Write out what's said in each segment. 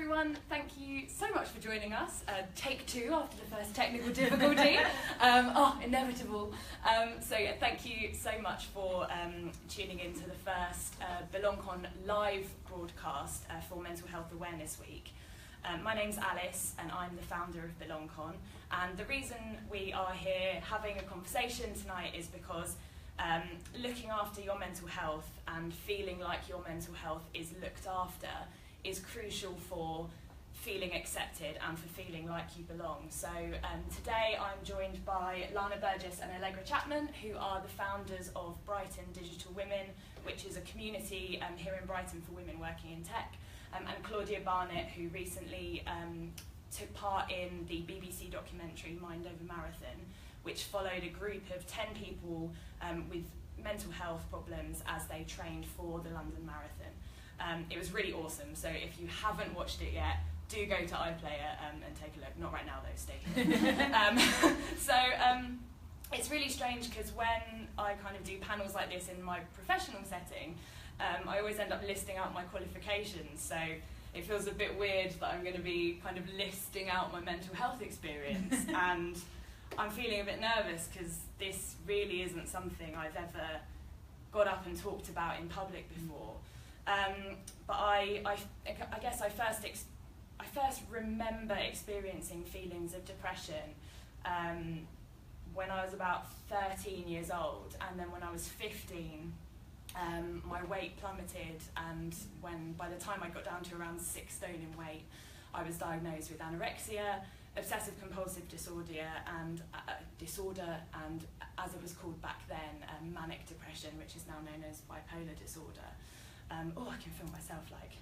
everyone, thank you so much for joining us. Take two after the first technical difficulty. Inevitable. Thank you so much for tuning in to the first BelongCon live broadcast for Mental Health Awareness Week. My name's Alice and I'm the founder of BelongCon, and the reason we are here having a conversation tonight is because looking after your mental health and feeling like your mental health is looked after is crucial for feeling accepted and for feeling like you belong. So today I'm joined by Lana Burgess and Allegra Chapman, who are the founders of Brighton Digital Women, which is a community here in Brighton for women working in tech, and Claudia Barnett, who recently took part in the BBC documentary Mind Over Marathon, which followed a group of 10 people with mental health problems as they trained for the London Marathon. It was really awesome, so if you haven't watched it yet, do go to iPlayer and take a look. Not right now though, stay here. It's really strange because when I kind of do panels like this in my professional setting, I always end up listing out my qualifications, so it feels a bit weird that I'm going to be kind of listing out my mental health experience, and I'm feeling a bit nervous because this really isn't something I've ever got up and talked about in public before. But I guess I first remember experiencing feelings of depression when I was about 13 years old, and then when I was 15, my weight plummeted, and by the time I got down to around 6 stone in weight, I was diagnosed with anorexia, obsessive compulsive disorder, and as it was called back then, manic depression, which is now known as bipolar disorder. I can feel myself like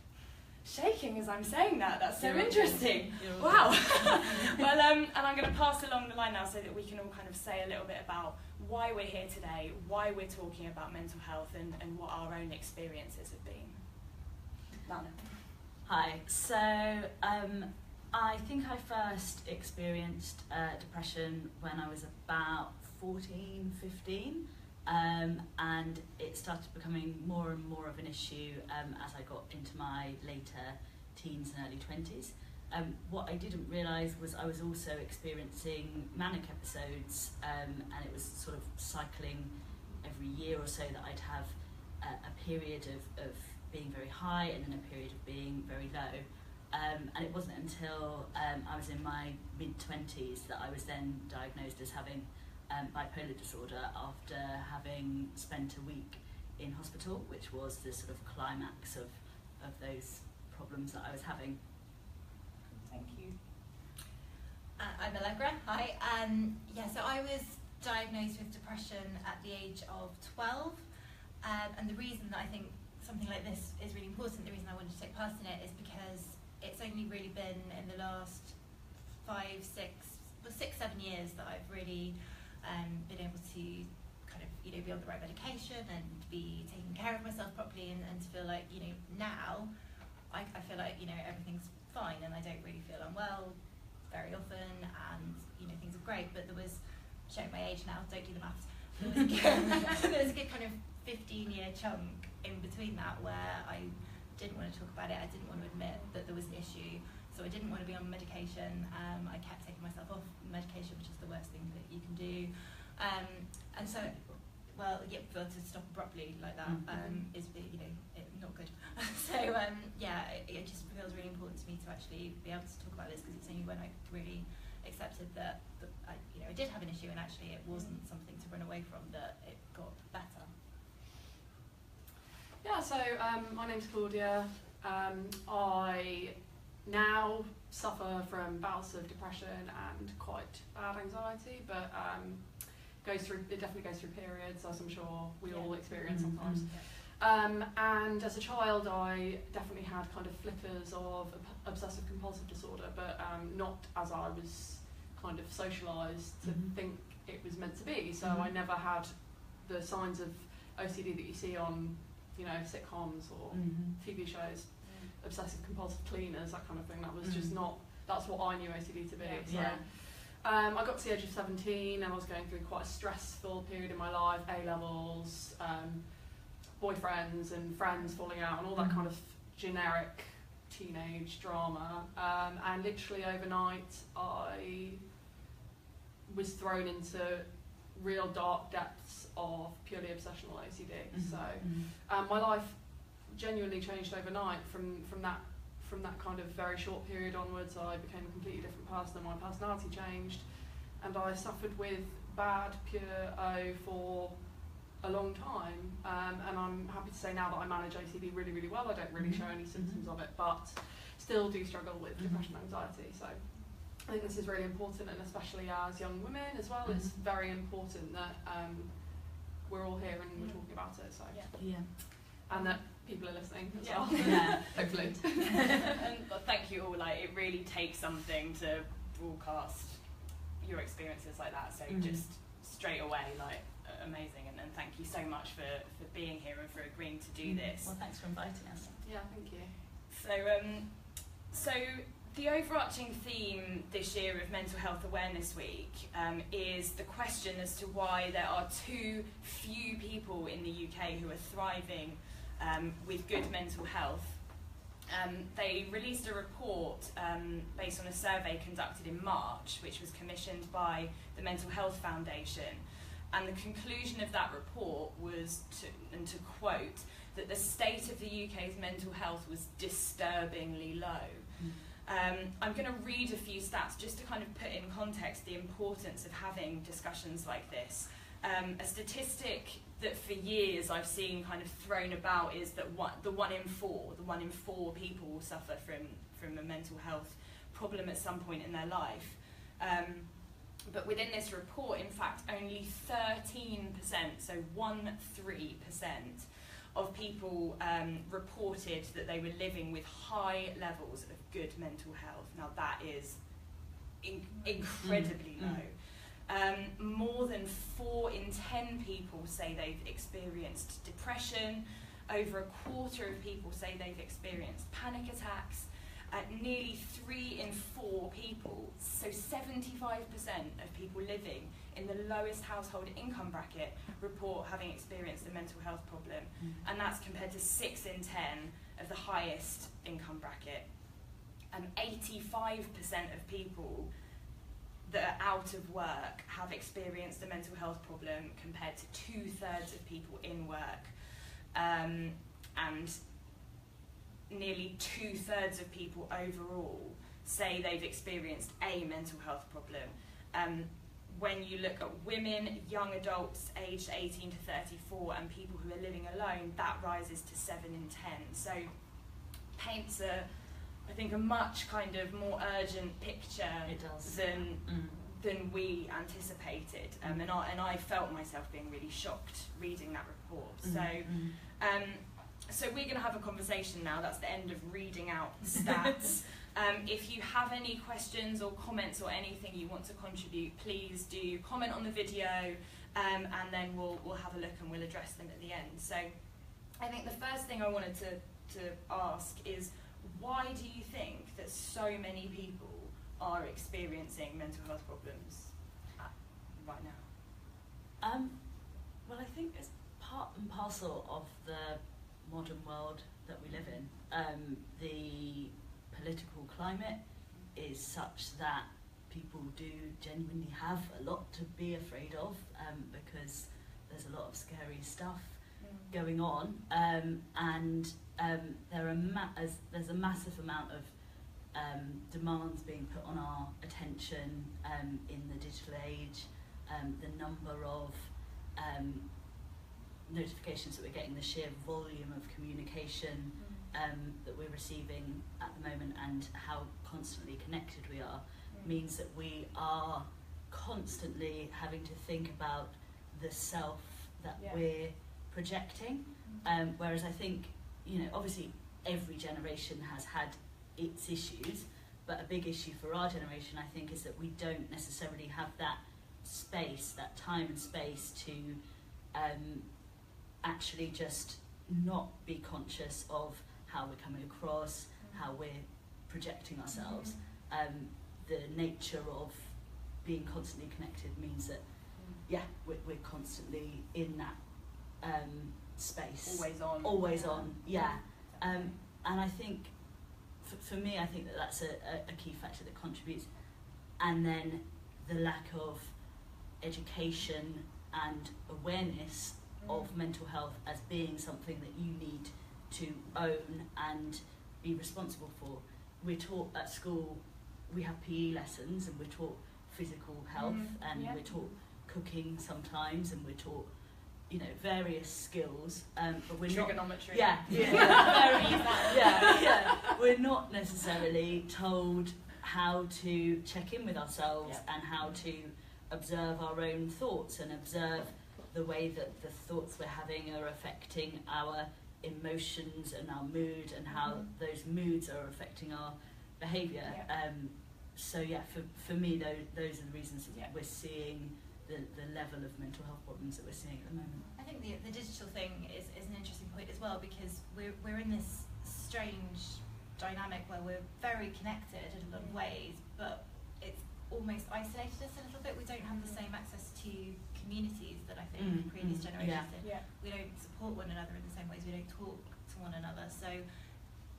shaking as I'm saying that. That's so interesting. Wow. Well, and I'm going to pass along the line now so that we can all kind of say a little bit about why we're here today, why we're talking about mental health, and what our own experiences have been. Lana. Hi. So I think I first experienced depression when I was about 14, 15. And it started becoming more and more of an issue as I got into my later teens and early 20s. What I didn't realise was I was also experiencing manic episodes, and it was sort of cycling every year or so that I'd have a period of being very high and then a period of being very low. And it wasn't until I was in my mid-20s that I was then diagnosed as having bipolar disorder after having spent a week in hospital, which was the sort of climax of those problems that I was having. Thank you. I'm Allegra. Hi. So I was diagnosed with depression at the age of 12, and the reason that I think something like this is really important, the reason I wanted to take part in it, is because it's only really been in the last 6-7 years that I've really been able to kind of, be on the right medication and be taking care of myself properly, and to feel like, now I feel like, everything's fine and I don't really feel unwell very often, and, things are great. But there was, showing my age now, don't do the maths, there was a good kind of 15-year chunk in between that where I didn't want to talk about it, I didn't want to admit that there was an issue, so I didn't want to be on medication. I kept taking myself off medication, which is the worst thing that you can do. To stop abruptly like that is, not good. It just feels really important to me to actually be able to talk about this, because it's only when I really accepted that I did have an issue, and actually it wasn't something to run away from, that it got better. Yeah, so my name's Claudia. I now suffer from bouts of depression and quite bad anxiety, but it definitely goes through periods, as I'm sure we all experience sometimes. And as a child, I definitely had kind of flickers of obsessive compulsive disorder, but not as I was kind of socialised to think it was meant to be. So I never had the signs of OCD that you see on, sitcoms or TV shows, obsessive compulsive cleaners, that kind of thing. That was just not, that's what I knew OCD to be. I got to the age of 17 and I was going through quite a stressful period in my life, A-levels, boyfriends and friends falling out, and all that kind of generic teenage drama, and literally overnight I was thrown into real dark depths of purely obsessional OCD. So my life genuinely changed overnight from that kind of very short period onwards. I became a completely different person, and my personality changed, and I suffered with bad pure O for a long time, and I'm happy to say now that I manage OCD really, really well. I don't really show any symptoms of it, but still do struggle with depression and anxiety. So I think this is really important, and especially as young women as well, it's very important that we're all here and we're talking about it. So and that people are listening as well. Hopefully. And thank you all. Like, it really takes something to broadcast your experiences like that. So just straight away, like, amazing, and thank you so much for being here and for agreeing to do this. Well, thanks for inviting us. Yeah, thank you. So the overarching theme this year of Mental Health Awareness Week is the question as to why there are too few people in the UK who are thriving with good mental health. They released a report based on a survey conducted in March, which was commissioned by the Mental Health Foundation. And the conclusion of that report was, to quote, that the state of the UK's mental health was disturbingly low. I'm going to read a few stats just to kind of put in context the importance of having discussions like this. A statistic that for years I've seen kind of thrown about is that the one in four people will suffer from a mental health problem at some point in their life. But within this report, in fact, only 13%, so 13%, of people reported that they were living with high levels of good mental health. Now that is incredibly low. More than 4 in 10 people say they've experienced depression. Over a quarter of people say they've experienced panic attacks. Nearly 3 in 4 people, so 75% of people living in the lowest household income bracket report having experienced a mental health problem, and that's compared to 6 in 10 of the highest income bracket. 85% of people that are out of work have experienced a mental health problem, compared to 2/3 of people in work, and nearly 2/3 of people overall say they've experienced a mental health problem. When you look at women, young adults aged 18 to 34, and people who are living alone, that rises to 7 in 10. So paints I think a much kind of more urgent picture than we anticipated, and I felt myself being really shocked reading that report. So we're going to have a conversation now. That's the end of reading out stats. If you have any questions or comments or anything you want to contribute, please do comment on the video, and then we'll have a look and we'll address them at the end. So I think the first thing I wanted to ask is, why do you think that so many people are experiencing mental health problems right now? Well, I think it's part and parcel of the modern world that we live in. The political climate is such that people do genuinely have a lot to be afraid of, because there's a lot of scary stuff going on, and there's a massive amount of demands being put on our attention in the digital age. The number of notifications that we're getting, the sheer volume of communication that we're receiving at the moment, and how constantly connected we are, means that we are constantly having to think about the self that we're projecting. Whereas I think, obviously every generation has had its issues, but a big issue for our generation, I think, is that we don't necessarily have that space, that time and space to actually just not be conscious of how we're coming across, how we're projecting ourselves. The nature of being constantly connected means that, we're constantly in that space. Always on. Always on, yeah. And I think for me, I think that that's a key factor that contributes. And then the lack of education and awareness of mental health as being something that you need to own and be responsible for. We're taught at school, we have PE lessons and we're taught physical health and we're taught cooking sometimes and we're taught, you know, various skills, but we're trigonometry. We're not necessarily told how to check in with ourselves and how to observe our own thoughts and observe the way that the thoughts we're having are affecting our emotions and our mood and how those moods are affecting our behaviour. So for me, those are the reasons that we're seeing the level of mental health problems that we're seeing at the moment. I think the digital thing is an interesting point as well, because we're in this strange dynamic where we're very connected in a lot of ways, but it's almost isolated us a little bit. We don't have the same access to communities that I think previous generations did. We don't support one another in the same ways, we don't talk to one another. So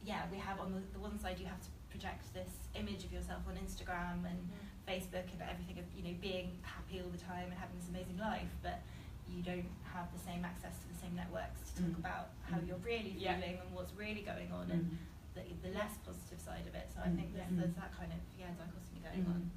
we have on the one side, you have to project this image of yourself on Instagram and Facebook and everything of, you know, being happy all the time and having this amazing life, but you don't have the same access to the same networks to talk about how you're really feeling and what's really going on and the less positive side of it. So I think there's that kind of dichotomy going on.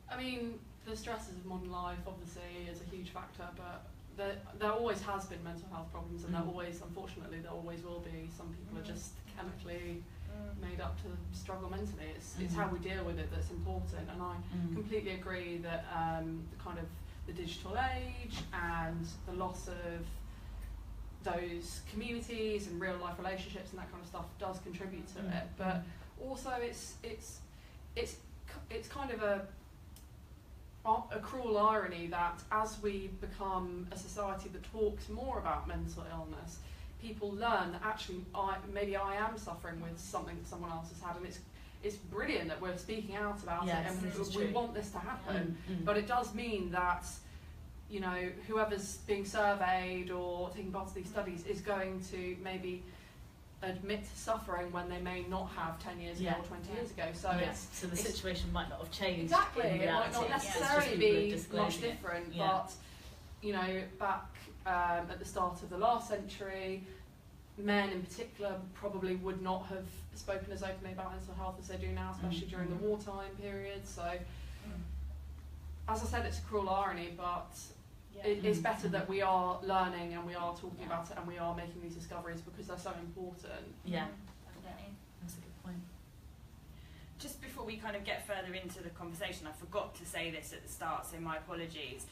I mean, the stresses of modern life obviously is a huge factor, but there always has been mental health problems, and there always, unfortunately, there always will be. Some people are just chemically made up to struggle mentally. It's how we deal with it that's important, and I completely agree that the kind of the digital age and the loss of those communities and real life relationships and that kind of stuff does contribute to it. But also it's kind of a cruel irony that as we become a society that talks more about mental illness, people learn that actually maybe I am suffering with something that someone else has had, and it's brilliant that we're speaking out about it, and we want this to happen. But it does mean that, you know, whoever's being surveyed or taking part of these studies is going to maybe admit to suffering when they may not have 10 years ago or 20 years ago. So so the situation might not have changed. Exactly, in it might not necessarily be much different, but you know, back at the start of the last century, men in particular probably would not have spoken as openly about mental health as they do now, especially during the wartime period. So as I said, it's a cruel irony, but it's better that we are learning and we are talking about it and we are making these discoveries because they're so important. Definitely. That's a good point. Just before we kind of get further into the conversation, I forgot to say this at the start, so my apologies.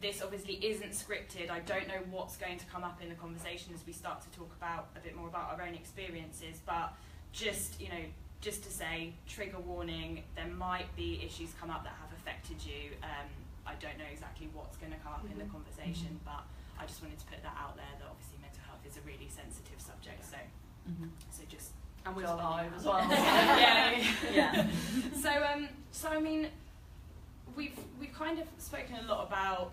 This obviously isn't scripted. I don't know what's going to come up in the conversation as we start to talk about a bit more about our own experiences, but just to say, trigger warning, there might be issues come up that have affected you. I don't know exactly what's going to come up in the conversation, but I just wanted to put that out there, that obviously mental health is a really sensitive subject, so just... And we are live as well. So I mean, we've kind of spoken a lot about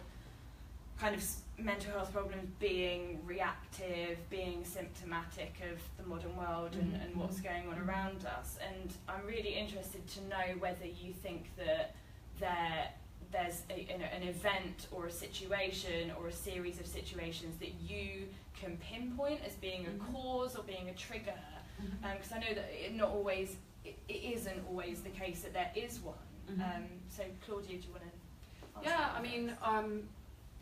kind of mental health problems being reactive, being symptomatic of the modern world and what's going on around us, and I'm really interested to know whether you think that there's an event or a situation or a series of situations that you can pinpoint as being a cause or being a trigger, because I know that it isn't always the case that there is one. So Claudia, do you want to? I mean,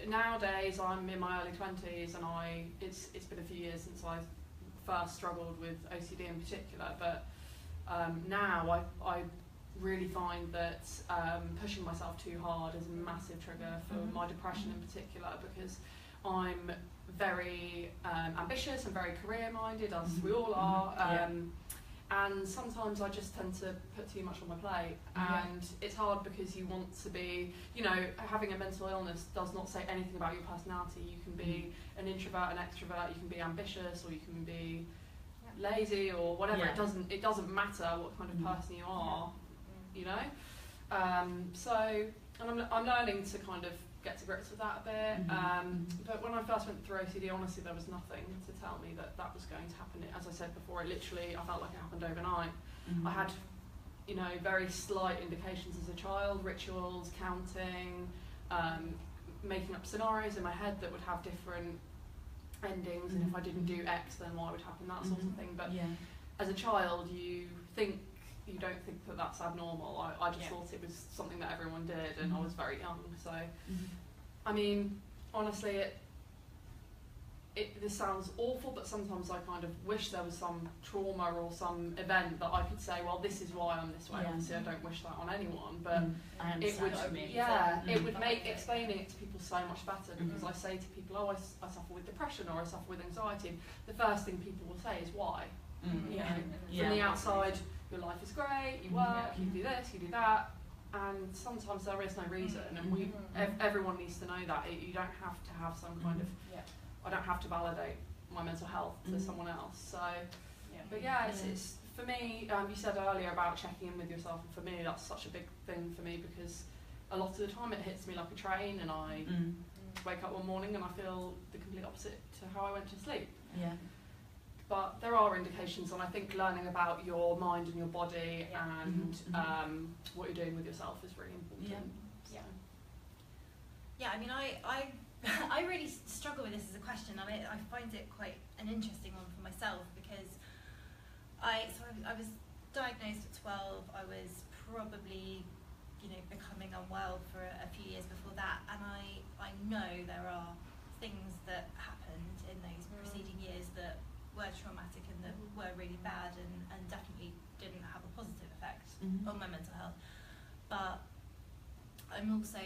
nowadays I'm in my early 20s, and it's been a few years since I first struggled with OCD in particular, but now I really find that pushing myself too hard is a massive trigger for my depression in particular, because I'm very ambitious and very career-minded, as we all are, and sometimes I just tend to put too much on my plate, and it's hard because you want to be, you know, having a mental illness does not say anything about your personality. You can be an introvert, an extrovert, you can be ambitious, or you can be lazy, or whatever. It doesn't matter what kind of person you are, you know. And I'm learning to kind of get to grips with that a bit. But when I first went through OCD, honestly, there was nothing to tell me that that was going to happen. As I said before, I felt like it happened overnight. I had, very slight indications as a child, rituals, counting, making up scenarios in my head that would have different endings, and if I didn't do X, then Y would happen, that sort of thing. But as a child, you don't think that that's abnormal. I just thought it was something that everyone did, and I was very young. So, I mean, honestly, this sounds awful, but sometimes I kind of wish there was some trauma or some event that I could say, well, this is why I'm this way. Obviously, I don't wish that on anyone, but it would make explaining it to people so much better, because I say to people, oh, I suffer with depression or I suffer with anxiety. The first thing people will say is why. From the outside, your life is great, you work, you do this, you do that, and sometimes there is no reason, and everyone needs to know that. You don't have to have some kind of, I don't have to validate my mental health to someone else. So, but it's for me, you said earlier about checking in with yourself, and for me that's such a big thing for me, because a lot of the time it hits me like a train, and I wake up one morning and I feel the complete opposite to how I went to sleep. But there are indications, and I think learning about your mind and your body and what you're doing with yourself is really important. I mean, I really struggle with this as a question. I mean, I find it quite an interesting one for myself, because I was diagnosed at 12. I was probably, becoming unwell for a few years before that, and I know there are things that happened in those preceding years that were traumatic and that were really bad, and definitely didn't have a positive effect on my mental health. But I'm also,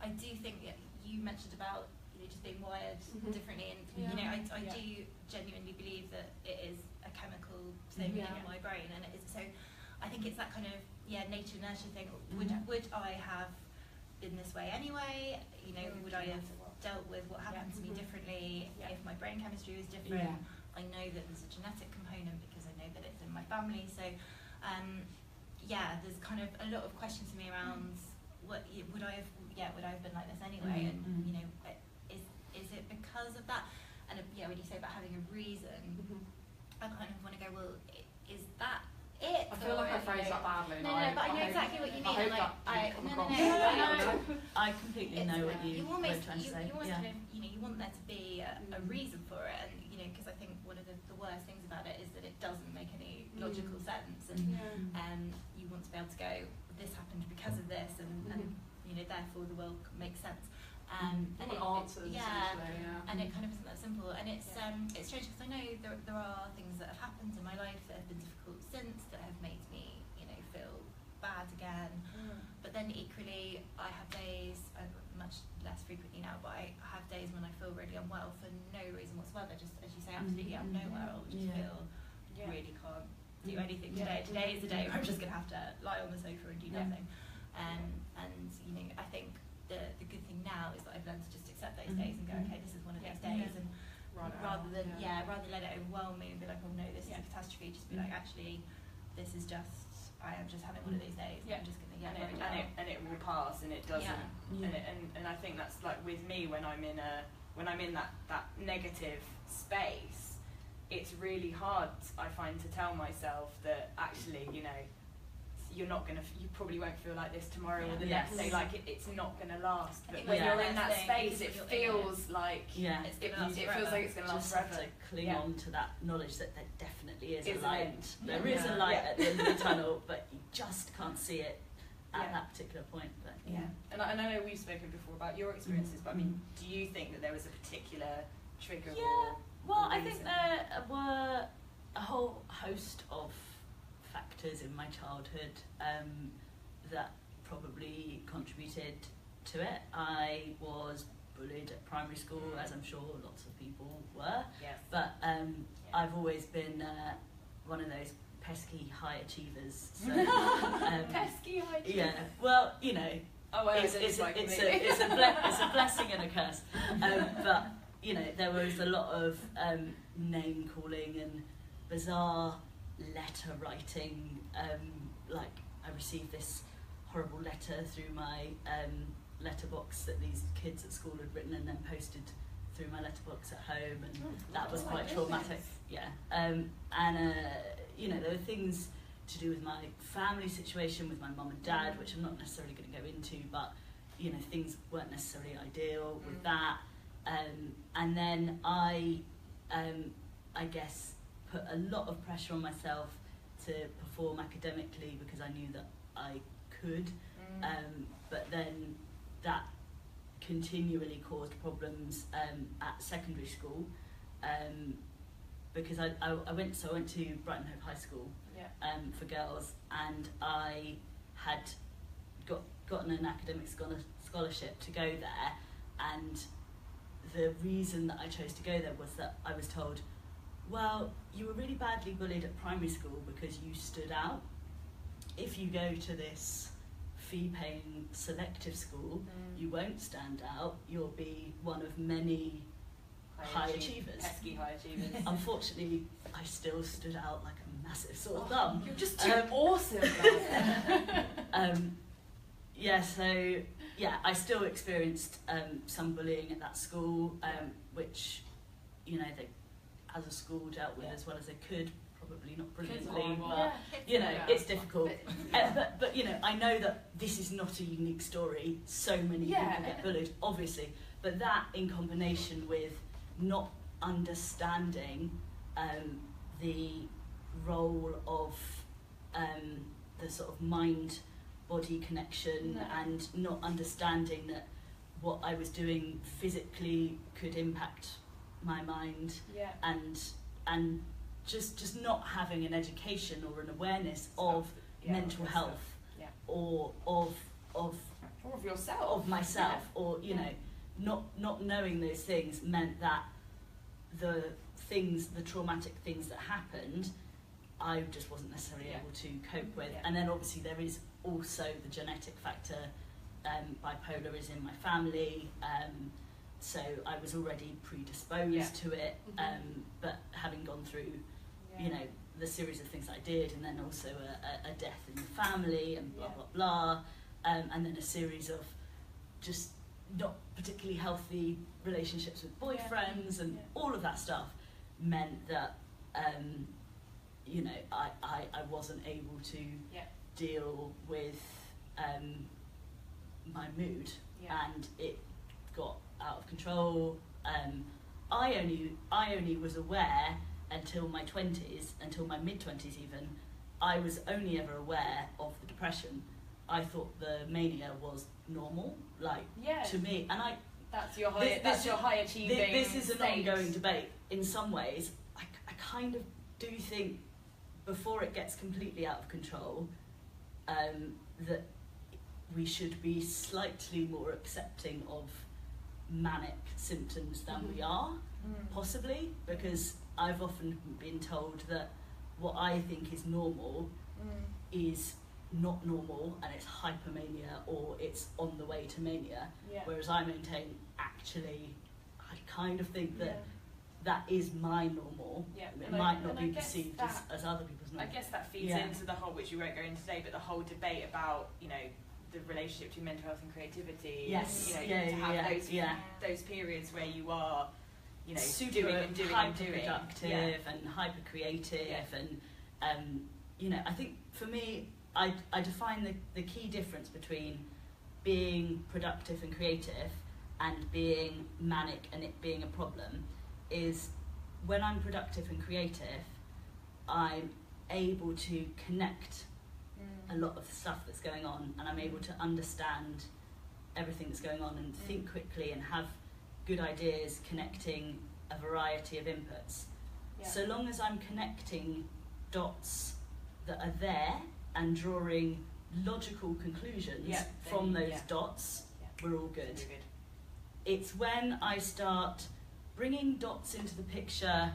I do think that you mentioned about just being wired differently, and I do genuinely believe that it is a chemical thing in my brain, and it is, so I think it's that kind of nature nurture thing. Would I have been this way anyway? Would I have dealt with what happened to me differently if my brain chemistry was different? I know that there's a genetic component because I know that it's in my family. So there's kind of a lot of questions to me around would I have been like this anyway, and is it because of that? And when you say about having a reason, I kind of want to go, well, is that it? I feel like I phrased that badly. No, but I know exactly what you mean. I completely know what you were trying to say. You almost kind of, you want there to be a reason for it, and because I think one of the worst things about it is that it doesn't make any logical sense, and you want to be able to go, this happened because of this, and therefore the world makes sense. And it answers, and it kind of isn't that simple. And it's strange, because I know there are things that have happened in my life that have been difficult since, that have made me feel bad again. But then equally, I have days, much less frequently now, but I have days when I feel really unwell for no reason whatsoever, just as you say, absolutely out of nowhere. I'll just feel really can't do anything today. Today is the day where I'm just going to have to lie on the sofa and do nothing. And I think the good thing now is that I've learned to just accept those days and go, okay, this is one of those days, and rather than let it overwhelm me and be like, oh no, this is a catastrophe, just be like, actually, this is just, I am just having one of those days. I'm just gonna and it will pass, and it doesn't. And I think that's like with me, when I'm in that negative space, it's really hard, I find, to tell myself that actually, you probably won't feel like this tomorrow or the next day, like it's not going to last. But when you're in that space, it feels like it feels like it's going to last forever. Just have to cling on to that knowledge that there definitely is a light. There is a light at the end of the tunnel, but you just can't see it at that particular point. But and I know we've spoken before about your experiences, but I mean, do you think that there was a particular trigger? Well, I think there were a whole host of factors in my childhood that probably contributed to it. I was bullied at primary school, as I'm sure lots of people were. But I've always been one of those pesky high achievers. So, pesky high achievers? Yeah, well, it's a blessing and a curse. But, there was a lot of name calling and bizarre letter writing. Like, I received this horrible letter through my letterbox that these kids at school had written and then posted through my letterbox at home, and that was quite traumatic. Yeah, you know, there were things to do with my family situation with my mum and dad, which I'm not necessarily going to go into, but you know, things weren't necessarily ideal with that. And then I guess put a lot of pressure on myself to perform academically because I knew that I could, but then that continually caused problems at secondary school, because I went to Brighton Hove High School for girls, and I had gotten an academic scholarship to go there, and the reason that I chose to go there was that I was told, well, you were really badly bullied at primary school because you stood out. If you go to this fee-paying selective school, you won't stand out. You'll be one of many high achievers. Pesky high achievers. Unfortunately, I still stood out like a massive sore thumb. You're just too awesome. I still experienced some bullying at that school, which, you know, they, as a school, dealt with as well as they could. Probably not brilliantly, but you know, it's difficult. But you know, I know that this is not a unique story. So many people get bullied, obviously, but that in combination with not understanding the role of the sort of mind-body connection, and not understanding that what I was doing physically could impact my mind, and just not having an education or an awareness of mental health, or of yourself, of myself, or you know, not knowing those things meant that the traumatic things that happened, I just wasn't necessarily able to cope with. And then obviously there is also the genetic factor. Bipolar is in my family, so I was already predisposed to it, but having gone through you know, the series of things I did, and then also a death in the family, and blah blah blah, and then a series of just not particularly healthy relationships with boyfriends, and all of that stuff meant that you know, I wasn't able to deal with my mood, and it got out of control. I only was aware until my 20s, until my mid-20s even. I was only ever aware of the depression. I thought the mania was normal, like to me, and that's your high achieving. This is an ongoing debate. In some ways, I kind of do think before it gets completely out of control, that we should be slightly more accepting of manic symptoms than we are, possibly, because I've often been told that what I think is normal is not normal, and it's hypermania, or it's on the way to mania, whereas I maintain, actually, I kind of think that that is my normal. It might not be perceived as other people's normal. I guess that feeds into the whole, which we won't go into today, but the whole debate about, you know, the relationship between mental health and creativity. Yes. You know, to have those periods where you are, you know, super doing and doing and doing, productive and hyper creative, and you know, I think for me, I define the key difference between being productive and creative and being manic and it being a problem is when I'm productive and creative, I'm able to connect a lot of stuff that's going on, and I'm able to understand everything that's going on and think quickly and have good ideas connecting a variety of inputs. So long as I'm connecting dots that are there and drawing logical conclusions from those dots, we're all good. It's when I start bringing dots into the picture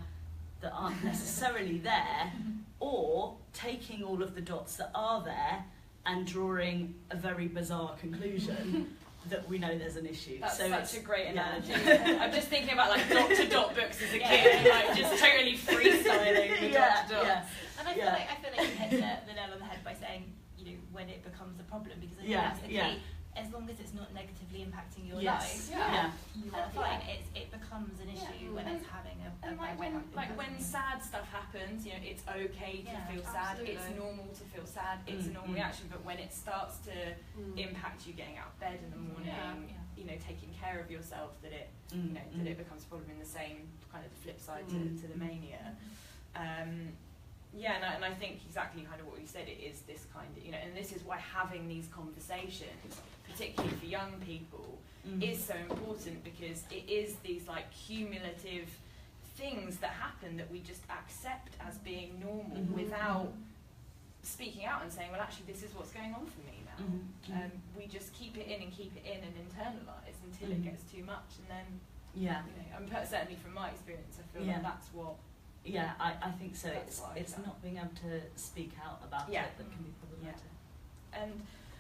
that aren't necessarily there, or taking all of the dots that are there and drawing a very bizarre conclusion that we know there's an issue. That's so such a great analogy. I'm just thinking about like dot-to-dot books as a kid, and like just totally freestyling the dot-to-dots. And I feel like you hit the nail on the head by saying, you know, when it becomes a problem, because I think that's the key. as long as it's not negatively impacting your Yes. life, Yeah. you are fine. It becomes an issue when it's having a And bad when sad stuff happens, you know, it's okay to feel sad. Absolutely. It's normal to feel sad. It's a normal reaction. But when it starts to impact you getting out of bed in the morning, you know, taking care of yourself, that it, you know, that it becomes probably in the same kind of the flip side to the mania. And I think exactly kind of what you said. It is this kind of, you know, and this is why having these conversations, particularly for young people, is so important, because it is these like cumulative things that happen that we just accept as being normal without speaking out and saying, well, actually, this is what's going on for me now. We just keep it in and internalise until it gets too much, and then you know, certainly from my experience, I feel like that's what. Yeah, I think so. That's It's not being able to speak out about it that can be problematic.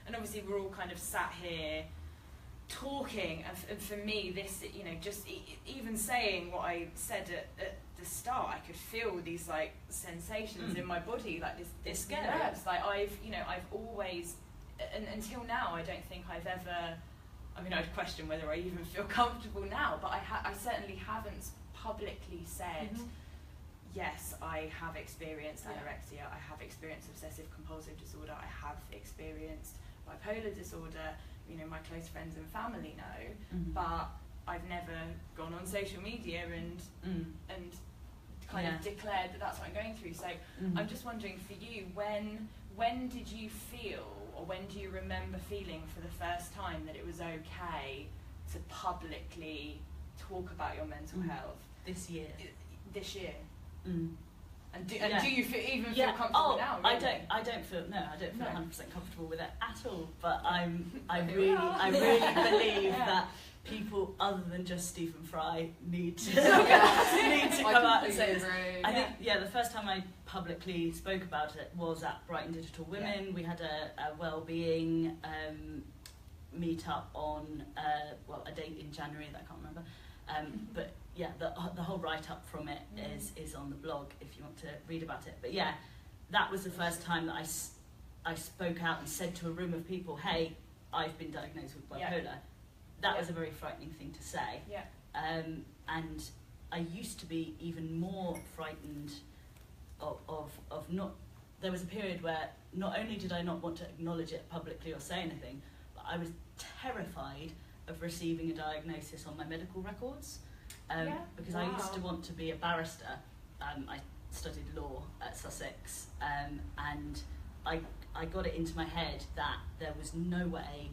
And obviously we're all kind of sat here talking, and for me this, you know, just even saying what I said at the start, I could feel these like sensations in my body, like this nerves. Like I've always, and until now, I don't think I've ever, I mean, I'd question whether I even feel comfortable now, but I certainly haven't publicly said, yes, I have experienced anorexia, I have experienced obsessive compulsive disorder, I have experienced bipolar disorder, you know, my close friends and family know, but I've never gone on social media and kind of declared that that's what I'm going through. So I'm just wondering for you, when did you feel, or when do you remember feeling for the first time that it was okay to publicly talk about your mental health? This year. And do you feel comfortable now? Really? I don't feel 100% comfortable with it at all. But I really believe that people other than just Stephen Fry need to come out and say this. I think the first time I publicly spoke about it was at Brighton Digital Women. We had a well-being meet-up on a date in January that I can't remember. But yeah, the whole write-up from it is on the blog if you want to read about it. But yeah, that was the first time that I spoke out and said to a room of people, hey, I've been diagnosed with bipolar. That was a very frightening thing to say. And I used to be even more frightened of not... There was a period where not only did I not want to acknowledge it publicly or say anything, but I was terrified of receiving a diagnosis on my medical records. Because I used to want to be a barrister. I studied law at Sussex, and I got it into my head that there was no way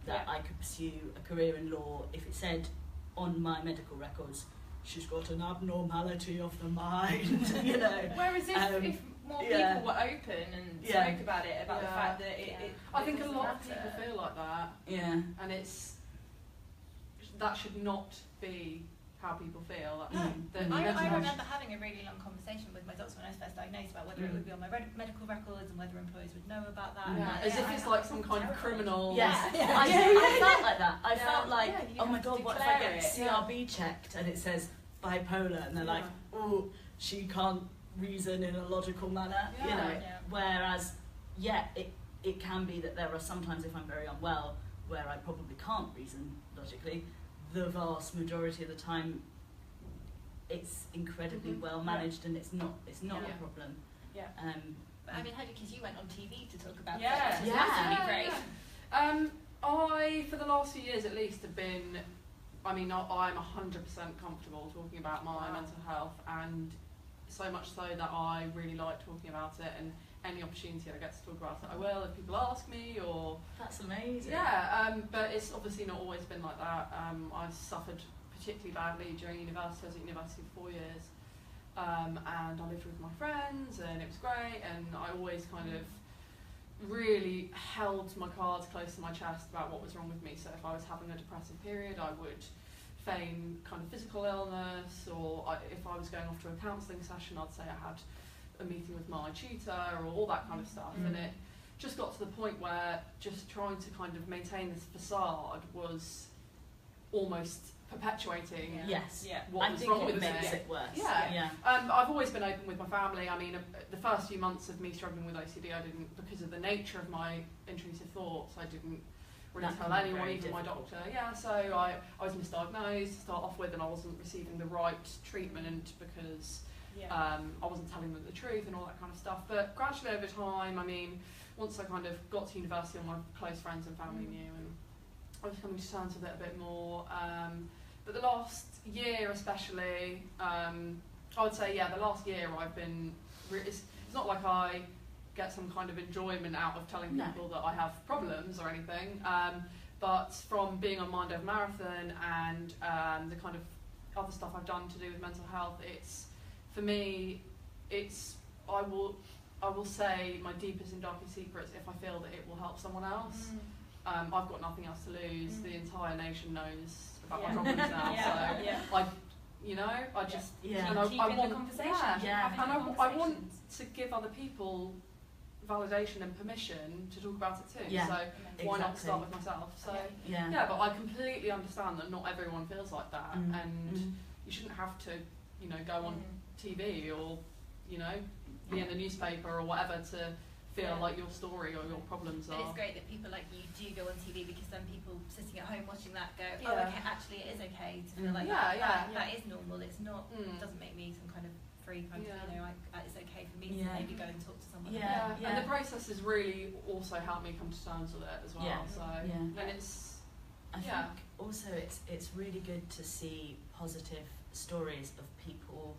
that I could pursue a career in law if it said on my medical records, she's got an abnormality of the mind, you know. Whereas if more people were open and spoke about it, about the fact that I think a lot of people feel like that. Yeah. And that should not be how people feel. I remember having a really long conversation with my doctor when I was first diagnosed about whether it would be on my medical records and whether employers would know about that. As if it's like some kind of criminal... I felt like that. I felt like, oh my God, what if I get CRB checked and it says bipolar, and they're like, oh, she can't reason in a logical manner, you know. Whereas, it can be that there are sometimes, if I'm very unwell, where I probably can't reason logically. The vast majority of the time, it's incredibly well managed, and it's not a problem. But I mean, because you went on TV to talk about it, which was really great. I, for the last few years at least, have been... I mean, I'm 100% comfortable talking about my mental health, and so much so that I really like talking about it, and any opportunity I get to talk about it, I will, if people ask me, or... That's amazing. But it's obviously not always been like that. I suffered particularly badly during university. I was at university for 4 years, and I lived with my friends, and it was great, and I always kind of really held my cards close to my chest about what was wrong with me. So if I was having a depressive period, I would feign kind of physical illness, or if I was going off to a counselling session, I'd say I had a meeting with my tutor, or all that kind of stuff. And it just got to the point where just trying to kind of maintain this facade was almost perpetuating what was wrong with me. Makes it worse. I've always been open with my family. I mean, the first few months of me struggling with OCD, I didn't, because of the nature of my intrusive thoughts, I didn't wouldn't tell anyone, even my doctor. Yeah, so I was misdiagnosed to start off with, and I wasn't receiving the right treatment because I wasn't telling them the truth and all that kind of stuff. But gradually over time, I mean, once I kind of got to university, all my close friends and family knew, and I was coming to terms with it a bit more. But the last year especially, I would say, the last year I've been, it's not like I get some kind of enjoyment out of telling people that I have problems or anything, but from being on Mind Over Marathon and the kind of other stuff I've done to do with mental health, it's, for me, it's, I will say my deepest and darkest secrets if I feel that it will help someone else. I've got nothing else to lose. The entire nation knows about my problems now, I just, I want the conversation. And I want to give other people validation and permission to talk about it too. So why not start with myself? So but I completely understand that not everyone feels like that, and you shouldn't have to, go on TV or, be in the newspaper or whatever to feel like your story or your problems are. But it's great that people like you do go on TV, because then people sitting at home watching that go, oh, okay, actually it is okay to feel like that is normal. It's not, doesn't make me some kind of freak. It's okay for me to maybe go and talk to someone. And the process has really also helped me come to terms with it as well. And it's, I think also it's really good to see positive stories of people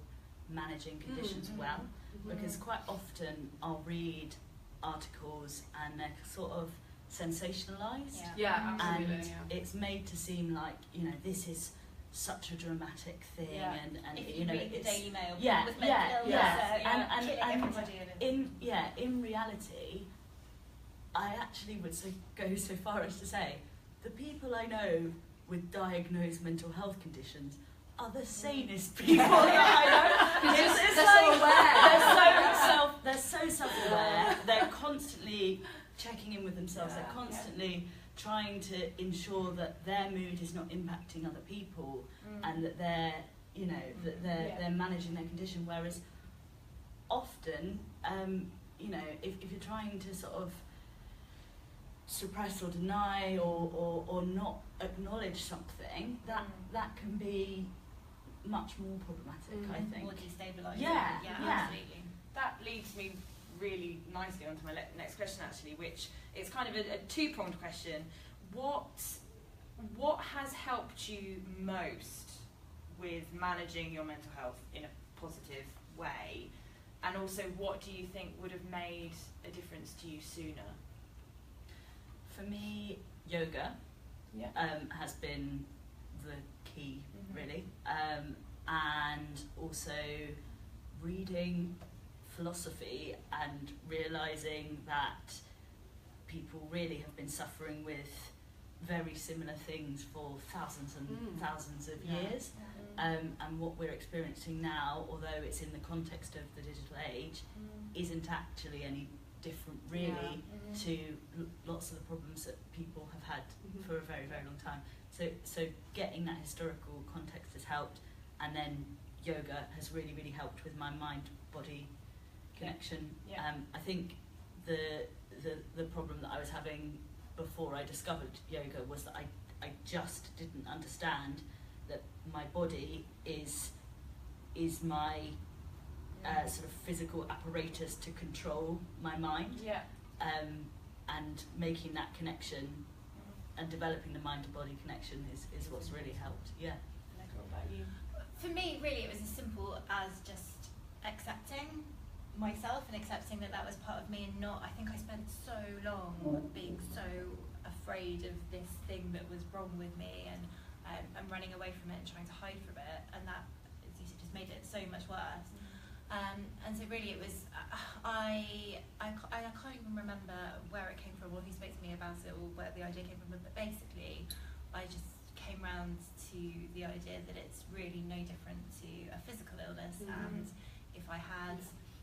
managing conditions well, because quite often I'll read articles and they're sort of sensationalized, and it's made to seem like this is such a dramatic thing, and if you read the Daily Mail with and in reality, I actually would go so far as to say the people I know with diagnosed mental health conditions are the sanest people that I know. They're so self-aware. They're constantly checking in with themselves. They're constantly trying to ensure that their mood is not impacting other people, and that they're they're managing their condition. Whereas often, if you're trying to sort of suppress or deny or not acknowledge something, that can be much more problematic, I think. More destabilising. Yeah, absolutely. That leads me really nicely onto my next question, actually, which is kind of a two-pronged question. What has helped you most with managing your mental health in a positive way, and also what do you think would have made a difference to you sooner? For me, yoga has been the key, really, and also reading philosophy and realising that people really have been suffering with very similar things for thousands and thousands of years, and what we're experiencing now, although it's in the context of the digital age, isn't actually any different really to lots of the problems that people have had for a very, very long time. So getting that historical context has helped, and then yoga has really, really helped with my mind-body connection. I think the problem that I was having before I discovered yoga was that I just didn't understand that my body is my sort of physical apparatus to control my mind, and making that connection and developing the mind-to-body connection is what's really helped. What about you? For me, really, it was as simple as just accepting myself and accepting that was part of me, and not, I think I spent so long being so afraid of this thing that was wrong with me, and running away from it and trying to hide from it, and that just made it so much worse. And so really it was, I can't even remember where it came from or who spoke to me about it or where the idea came from, but basically I just came round to the idea that it's really no different to a physical illness, and if I had,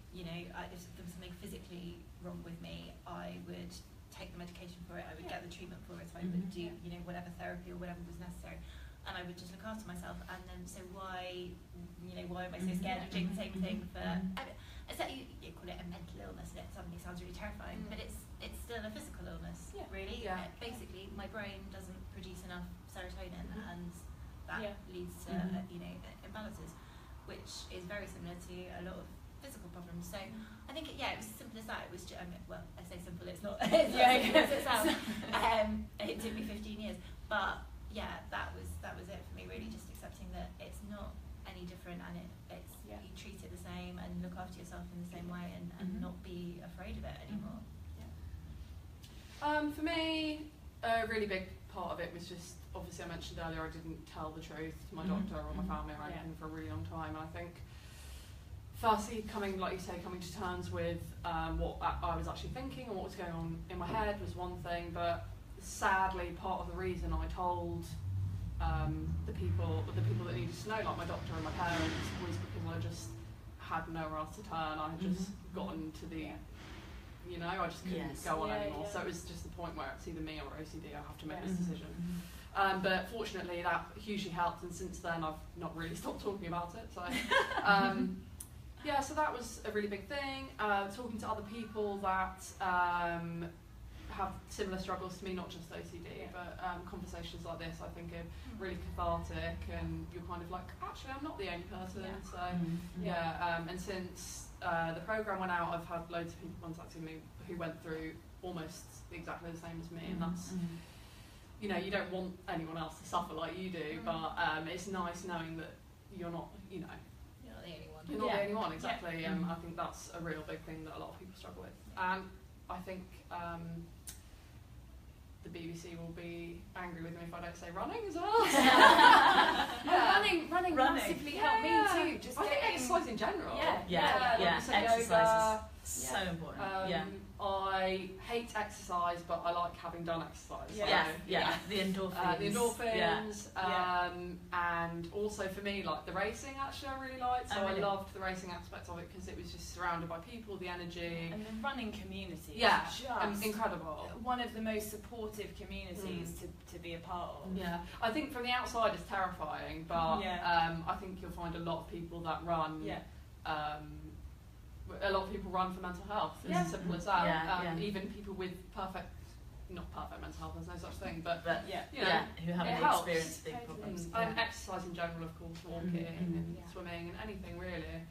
if there was something physically wrong with me, I would take the medication for it, I would get the treatment for it, I would do, whatever therapy or whatever was necessary, and I would just look after myself. And then, so why am I so scared of doing the same thing for? You call it a mental illness, and it suddenly sounds really terrifying, but it's still a physical illness, really. Basically, my brain doesn't produce enough serotonin, and that leads to imbalances, which is very similar to a lot of physical problems. So I think it was as simple as that. It was well, I say simple, it's not as simple as it sounds. It took me 15 years, but that was it for me, really, just accepting that it's not any different, and it's you treat it the same and look after yourself in the same way, and not be afraid of it anymore. For me, a really big part of it was just, obviously I mentioned earlier, I didn't tell the truth to my doctor or my family or anything for a really long time. And I think firstly coming to terms with what I was actually thinking and what was going on in my head was one thing, but sadly part of the reason I told the people that needed to know, like my doctor and my parents, was because I just had nowhere else to turn. I had just gotten to the I just couldn't go on anymore. So it was just the point where it's either me or OCD, I have to make this decision. But fortunately that hugely helped, and since then I've not really stopped talking about it. So so that was a really big thing. Talking to other people that have similar struggles to me, not just OCD, but conversations like this I think are really cathartic, and you're kind of like, actually I'm not the only person. So and since the programme went out, I've had loads of people contacting me who went through almost exactly the same as me, and that's you don't want anyone else to suffer like you do, but it's nice knowing that you're not you're not the only one. You're not the only one, exactly. I think that's a real big thing that a lot of people struggle with. And I think the BBC will be angry with me if I don't say running as well. Running massively helped me too. Just I think exercise in general. Exercise is so important. I hate exercise, but I like having done exercise. The endorphins. And also for me, like the racing, actually, I really liked. So I loved the racing aspect of it because it was just surrounded by people, the energy, and the running community. Just incredible. One of the most supportive communities to be a part of. I think from the outside it's terrifying, but I think you'll find a lot of people that run. A lot of people run for mental health. It's as simple as that. Even people with not perfect mental health, there's no such thing, but who haven't experienced big problems. And exercise in general, of course, walking and swimming and anything really.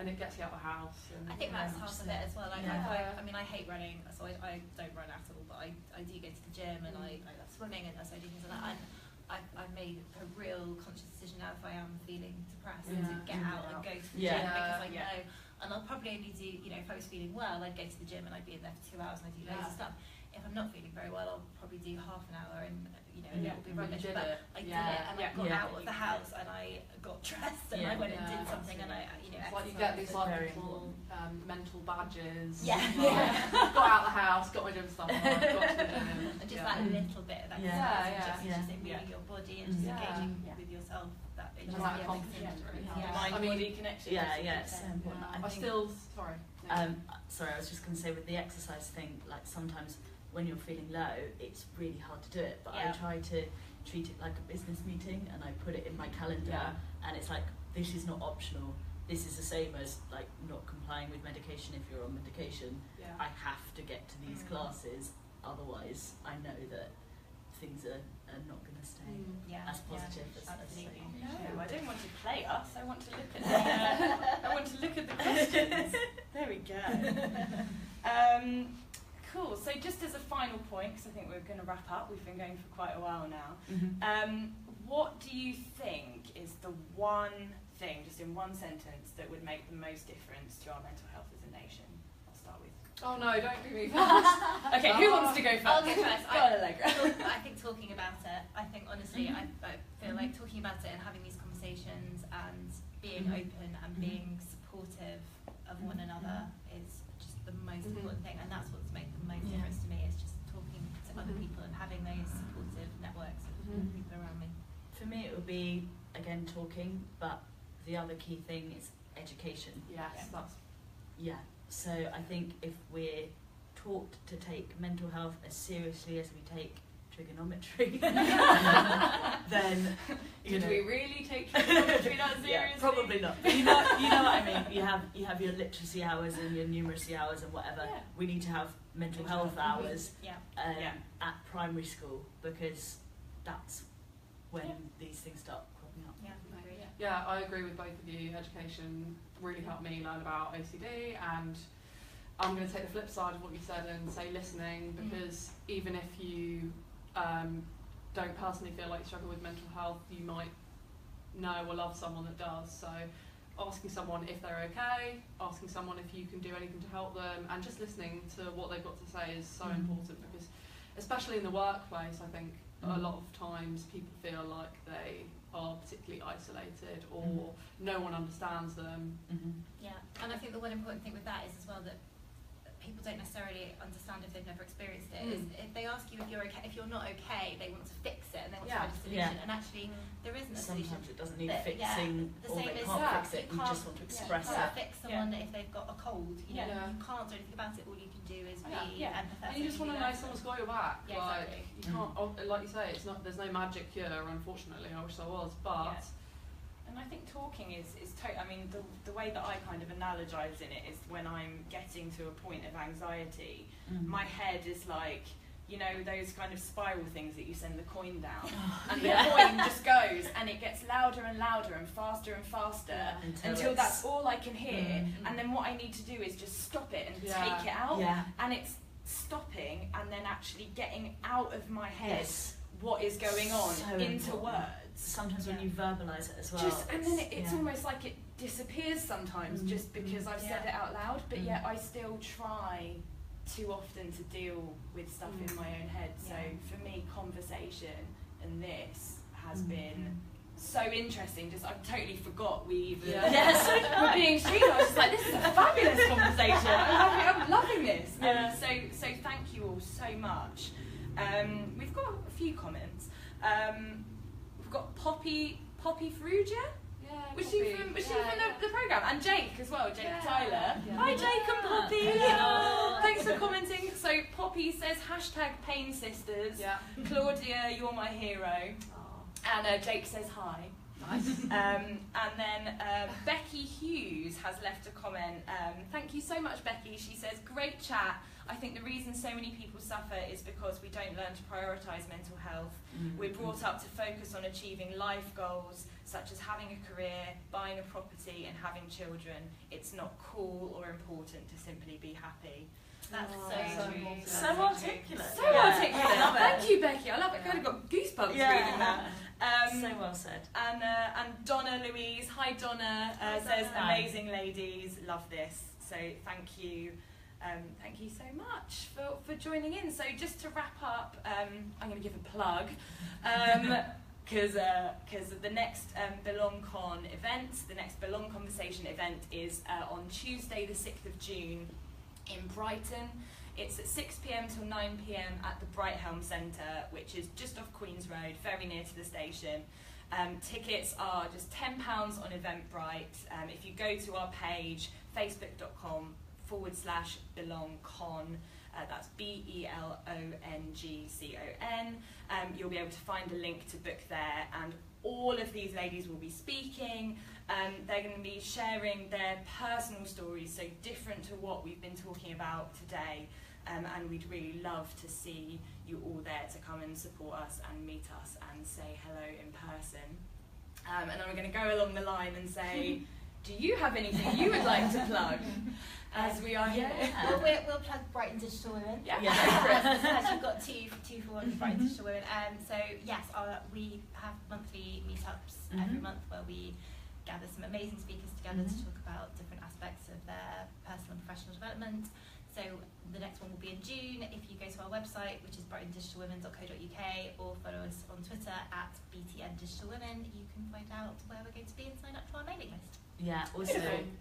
And it gets you out of the house. And I think that's half of it as well. Like I hate running, so I don't run at all, but I do go to the gym, and I love swimming, and so I do things like that. And I've made a real conscious decision now, if I am feeling depressed, to get out and go to the gym, because I know. And I'll probably only do, if I was feeling well, I'd go to the gym and I'd be in there for 2 hours and I'd do loads of stuff. If I'm not feeling very well, I'll probably do half an hour, and and it'll be rubbish. But I did it, and I got out of the house, and I got dressed, and I went and did something, and I it's like you get these little mental badges. Got out of the house, got my gym stuff on, got to the gym. And just that little bit of exercise, just moving your body and just engaging with yourself. That it just confidence, mind-body connection. It's so important. Sorry, I was just going to say, with the exercise thing, like sometimes when you're feeling low, it's really hard to do it, but I try to treat it like a business meeting, and I put it in my calendar, and it's like, this is not optional. This is the same as like not complying with medication if you're on medication. I have to get to these classes, otherwise I know that things are not going to stay as positive as they No, I don't want to play us. I want to look at the, I want to look at the questions. There we go. Cool. So just as a final point, because I think we're going to wrap up. We've been going for quite a while now. What do you think is the one thing, just in one sentence, that would make the most difference to our mental health as a nation? I'll start with. Oh no, don't do me first. Okay, who wants to go first? I'll go first. Go on, Allegra. I think talking about it, I think honestly, I feel like talking about it and having these conversations and being open and being supportive of one another is just the most important thing, and that's what's made the most difference to me, is just talking to other people and having those supportive networks of people around me. For me, it would be, again, talking, but the other key thing is education. So I think if we're taught to take mental health as seriously as we take trigonometry, then Did we really take trigonometry that seriously? Yeah, probably not. But you know what I mean. You have your literacy hours and your numeracy hours and whatever. Yeah. We need to have mental health hours Yeah. at primary school, because that's when these things start cropping up. Yeah. Yeah, I agree with both of you. Education really helped me learn about OCD, and I'm going to take the flip side of what you said and say listening, because even if you don't personally feel like you struggle with mental health, you might know or love someone that does. So asking someone if they're okay, asking someone if you can do anything to help them, and just listening to what they've got to say is so important, because especially in the workplace, I think a lot of times people feel like they are particularly isolated, or no one understands them. Yeah, and I think the one important thing with that is as well that people don't necessarily understand if they've never experienced it. Is if they ask you if you're okay, if you're not okay, they want to fix it and they want to find a solution. And actually, there isn't a solution. Sometimes it doesn't need But, fixing, the or same they as can't that. fix it. You can't- just want to express you can't it. fix someone if they've got a cold. You know, Yeah. you can't do anything about it. All you can do is be empathetic. And you just want to know someone's got your back. Yeah, like exactly. you can't, like you say, it's not. There's no magic cure. Unfortunately, I wish there was, but. And I think talking is I mean, the way that I kind of analogize in it is when I'm getting to a point of anxiety, my head is like, you know, those kind of spiral things that you send the coin down, and the coin just goes, and it gets louder and louder and faster until that's all I can hear, and then what I need to do is just stop it and take it out, and it's stopping and then actually getting out of my head what is going on into words. Sometimes when you verbalise it as well. And then it's almost like it disappears sometimes just because I've said it out loud, but yet I still try too often to deal with stuff in my own head. So for me, conversation and this has been so interesting. Just I totally forgot we even were being streamed. I was just like, this is a fabulous conversation. I'm loving this. So thank you all so much. We've got a few comments. We've got Poppy Ferrugia. Was she from the programme? And Jake as well, Jake Tyler. Yeah. Hi Jake and Poppy. Hello. Thanks for commenting. So Poppy says #Pain Sisters. Yeah. Claudia, you're my hero. And Jake says hi. Nice. And then Becky Hughes has left a comment. Thank you so much, Becky. She says, great chat. I think the reason so many people suffer is because we don't learn to prioritise mental health. We're brought up to focus on achieving life goals, such as having a career, buying a property and having children. It's not cool or important to simply be happy. That's so true. So articulate. So articulate. Thank you, Becky. I love it. I kind of got goosebumps reading that. So well said. And Donna Louise, hi Donna, says amazing ladies, love this. So thank you so much for joining in. So just to wrap up, I'm going to give a plug. Because the next BelongCon event, the next Belong Conversation event is on Tuesday the 6th of June in Brighton. It's at 6 p.m. till 9 p.m. at the Brighthelm Centre, which is just off Queen's Road, very near to the station. Tickets are just £10 on Eventbrite. If you go to our page, facebook.com/BelongCon, that's BelongCon, you'll be able to find a link to book there, and all of these ladies will be speaking. They're going to be sharing their personal stories, so different to what we've been talking about today, and we'd really love to see you all there to come and support us and meet us and say hello in person. And then we're going to go along the line and say, do you have anything you would like to plug as we are here? Well, we'll plug Brighton Digital Women. Yeah. As you've got two for one Brighton Digital Women. So yes, we have monthly meetups every month where we gather some amazing speakers together to talk about different aspects of their personal and professional development. So the next one will be in June. If you go to our website, which is brightondigitalwomen.co.uk, or follow us on Twitter at BTN Digital Women, you can find out where we're going to be and sign up to our mailing list. Yeah, also,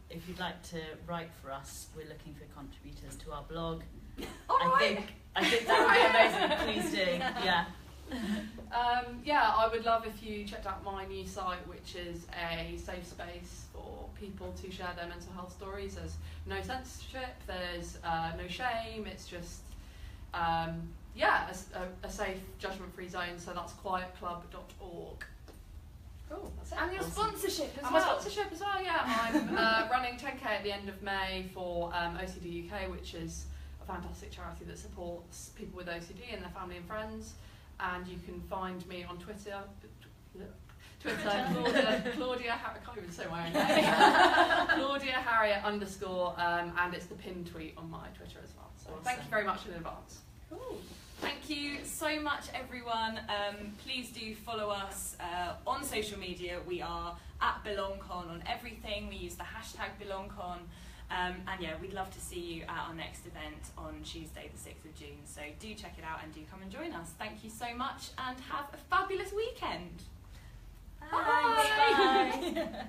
if you'd like to write for us, we're looking for contributors to our blog. I think that would be amazing. Please do. Yeah. I would love if you checked out my new site, which is a safe space for people to share their mental health stories. There's no censorship, there's no shame, it's just a safe, judgment-free zone. So that's quietclub.org. Cool. That's it. And your sponsorship as And well. my sponsorship as well, yeah. I'm running 10k at the end of May for OCD UK, which is a fantastic charity that supports people with OCD and their family and friends. And you can find me on Twitter, Claudia, I can't even say my own name. Claudia Harriet _ and it's the pinned tweet on my Twitter as well. So Awesome. thank you very much in advance. Cool. Thank you so much, everyone. Please do follow us on social media. We are at BelongCon on everything. We use the hashtag BelongCon. And yeah, we'd love to see you at our next event on Tuesday, the 6th of June. So do check it out and do come and join us. Thank you so much and have a fabulous weekend. Bye. Bye.